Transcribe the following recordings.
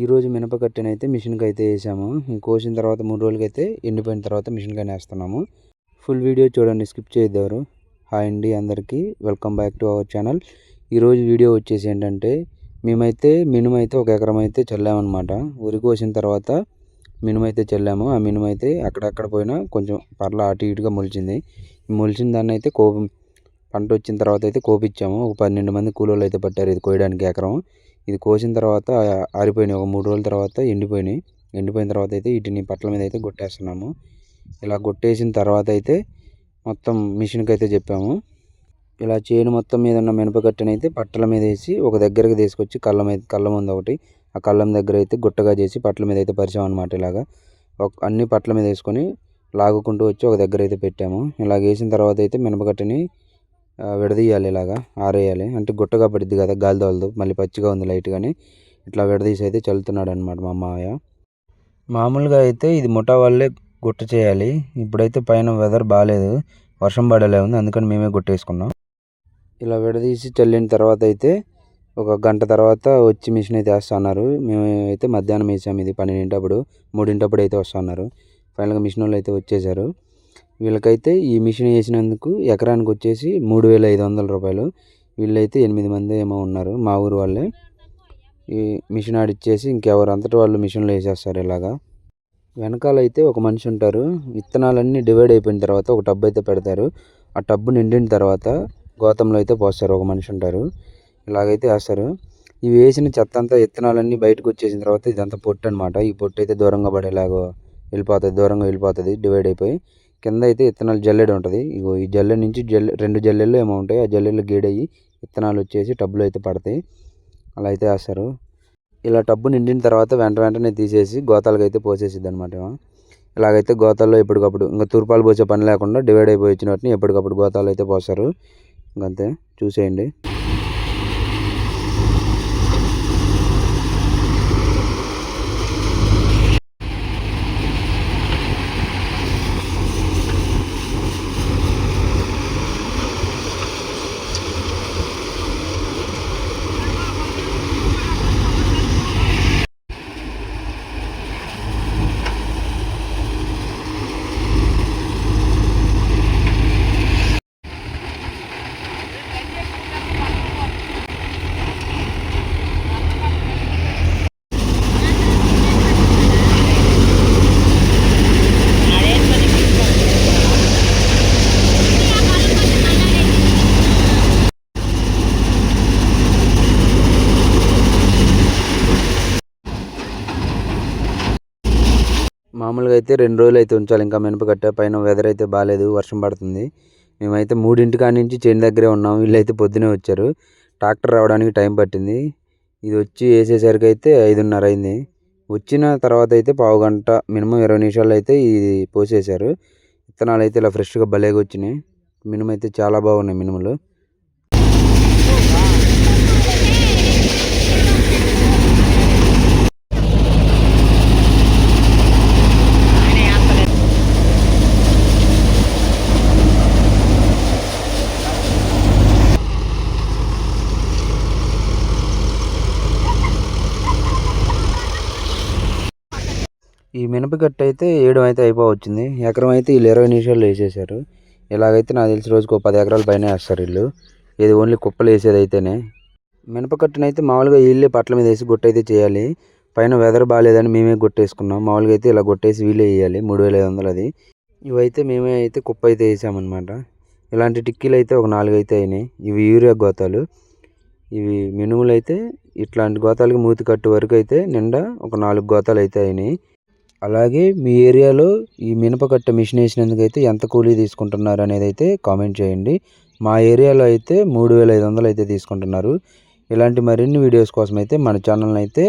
ఈరోజు మినపకట్టెనైతే మిషన్కి అయితే వేసాము. కోసిన తర్వాత 3 రోజులకైతే ఎండిపోయిన తర్వాత మిషన్కి వేస్తున్నాము. ఫుల్ వీడియో చూడండి, స్కిప్ చేయొద్దు. హాయ్ అండి అందరికీ, welcome back to our channel. ఈరోజు వీడియో వచ్చేసి ఏంటంటే మేమైతే మినుము అయితే 1 ఎకరం అయితే చల్లామన్నమాట. వరి కోసిన తర్వాత మినుము అయితే చల్లాము. ఆ మినుము అయితే అక్కడక్కడ పోయినా కొంచెం పర్లా అటు ఇటుగా మొలిచింది. మొలిచిన దాన్ని అయితే పంట వచ్చిన తర్వాత అయితే కోపిచ్చాము. ఒక 12 మంది కూలోళ్ళు అయితే పట్టారు ఇది కోయడానికి ఎకరం. ఇది కోసిన తర్వాత ఆరిపోయినాయి. ఒక 3 రోజుల తర్వాత ఎండిపోయినాయి. ఎండిపోయిన తర్వాత అయితే వీటిని పట్ల మీద అయితే కొట్టేస్తున్నాము. ఇలా కొట్టేసిన తర్వాత అయితే మొత్తం మిషన్కి అయితే చెప్పాము. ఇలా చేను మొత్తం మీద ఉన్న మినపకట్టెనైతే పట్టల మీద వేసి ఒక దగ్గరకు తీసుకొచ్చి కళ్ళం ఉంది ఒకటి, ఆ కళ్ళం దగ్గర అయితే గుట్టగా చేసి పట్ల మీద అయితే పరిచామన్నమాట. ఇలాగా అన్ని పట్ల మీద వేసుకొని లాగుకుంటూ వచ్చి ఒక దగ్గర అయితే పెట్టాము. ఇలా వేసిన తర్వాత అయితే మినపకట్టెని విడదీయాలి, ఇలాగా ఆరేయాలి. అంటే గుట్టగా పడిద్ది కదా, గాలి తోలదు. మళ్ళీ పచ్చిగా ఉంది లైట్గాని, ఇట్లా విడదీసి అయితే చల్లుతున్నాడు అనమాట మా మామయ్య. మామూలుగా అయితే ఇది ముఠా వాళ్ళే గుట్ట చేయాలి. ఇప్పుడైతే పైన వెదర్ బాగాలేదు, వర్షం పడేలా ఉంది, అందుకని మేమే గుట్టేసుకున్నాం. ఇలా విడదీసి చల్లిన తర్వాత అయితే ఒక గంట తర్వాత వచ్చి మిషన్ అయితే వేస్తున్నారు. మేము అయితే మధ్యాహ్నం వేసాము. ఇది 12 3 అయితే వస్తున్నారు. ఫైనల్గా మిషన్ వాళ్ళు అయితే వచ్చేసారు. వీళ్ళకైతే ఈ మిషన్ వేసినందుకు ఎకరానికి వచ్చేసి 3,500 రూపాయలు. వీళ్ళైతే 8 మంది ఏమో ఉన్నారు, మా ఊరు వాళ్ళే. ఈ మిషన్ ఆడిచ్చేసి ఇంకెవరు అంతటి వాళ్ళు మిషన్లో వేసేస్తారు. ఇలాగా వెనకాల అయితే ఒక మనిషి ఉంటారు. విత్తనాలన్నీ డివైడ్ అయిపోయిన తర్వాత ఒక టబ్ అయితే పెడతారు. ఆ టబ్బు నిండిన తర్వాత గోతంలో అయితే పోస్తారు. ఒక మనిషి ఉంటారు, ఇలాగైతే వేస్తారు. ఇవి వేసిన చెత్త అంతా విత్తనాలన్నీ బయటకు వచ్చేసిన తర్వాత ఇదంతా పొట్టు అనమాట. ఈ పొట్టు అయితే దూరంగా పడేలాగా దూరంగా వెళ్ళిపోతుంది డివైడ్ అయిపోయి. కింద అయితే విత్తనాలు జల్లెడ ఉంటుంది. ఇగో ఈ జల్లెడ నుంచి 2 జల్లెళ్ళు ఏమో ఉంటాయి. ఆ జల్లెళ్ళు గేడయ్యి విత్తనాలు వచ్చేసి టబ్బులో అయితే పడతాయి. అలా అయితే వేస్తారు. ఇలా టబ్బు నిండిన తర్వాత వెంటనే తీసేసి గోతాలకు అయితే పోసేసిద్ది అనమాట. ఇలాగైతే గోతాల్లో ఎప్పటికప్పుడు ఇంకా తూర్పాలు పోసే పని లేకుండా డివైడ్ అయిపోయి వచ్చినట్టు ఎప్పటికప్పుడు గోతాలు అయితే పోస్తారు. ఇంకంతే, చూసేయండి. మామూలుగా అయితే 2 రోజులు అయితే ఉంచాలి ఇంకా మినపకట్ట. పైన వెదర్ అయితే బాగాలేదు, వర్షం పడుతుంది. మేమైతే 3 కాడి నుంచి చేను దగ్గరే ఉన్నాం. వీళ్ళైతే పొద్దునే వచ్చారు. ట్రాక్టర్ రావడానికి టైం పట్టింది. ఇది వచ్చి వేసేసరికి అయితే 5:30 అయింది. వచ్చిన తర్వాత అయితే పావు గంట మినిమం 20 నిమిషాలు అయితే ఇది పోసేశారు. విత్తనాలు అయితే ఇలా ఫ్రెష్గా భలేగా వచ్చినాయి. మినుము అయితే చాలా బాగున్నాయి మినుములు. ఈ మినపకట్ట అయితే వేయడం అయితే అయిపోవచ్చింది. ఎకరం అయితే వీళ్ళు 20 నిమిషాల్లో వేసేసారు. ఇలాగైతే నాకు తెలిసి రోజుకు 10 ఎకరాల పైన వేస్తారు వీళ్ళు. ఇది ఓన్లీ కుప్పలు వేసేది అయితేనే. మినపకట్టనైతే మామూలుగా వీళ్ళే పట్ల మీద వేసి గుట్ట అయితే చేయాలి. పైన వెదర్ బాగాలేదని మేమే గుట్టేసుకున్నాం. మామూలుగా అయితే ఇలా కొట్టేసి వీళ్ళే వేయాలి. 3,500 అది. ఇవైతే మేమే అయితే కుప్ప అయితే వేసామన్నమాట. ఇలాంటి టిక్కీలు అయితే ఒక 4 అయితే అయినాయి. ఇవి యూరియా గోతాలు. ఇవి మినుములు అయితే ఇట్లాంటి గోతాలకి మూతి కట్టు వరకు అయితే నిండా ఒక 4 గోతాలు అయితే అయినాయి. అలాగే మీ ఏరియాలో ఈ మినపకట్ట మిషన్ వేసినందుకైతే ఎంత కూలీ తీసుకుంటున్నారు అనేది అయితే కామెంట్ చేయండి. మా ఏరియాలో అయితే 3,500 అయితే తీసుకుంటున్నారు. ఇలాంటి మరిన్ని వీడియోస్ కోసం అయితే మన ఛానల్ని అయితే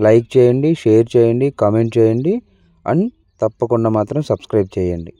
లైక్ చేయండి, షేర్ చేయండి, కామెంట్ చేయండి అండ్ తప్పకుండా మాత్రం సబ్స్క్రైబ్ చేయండి.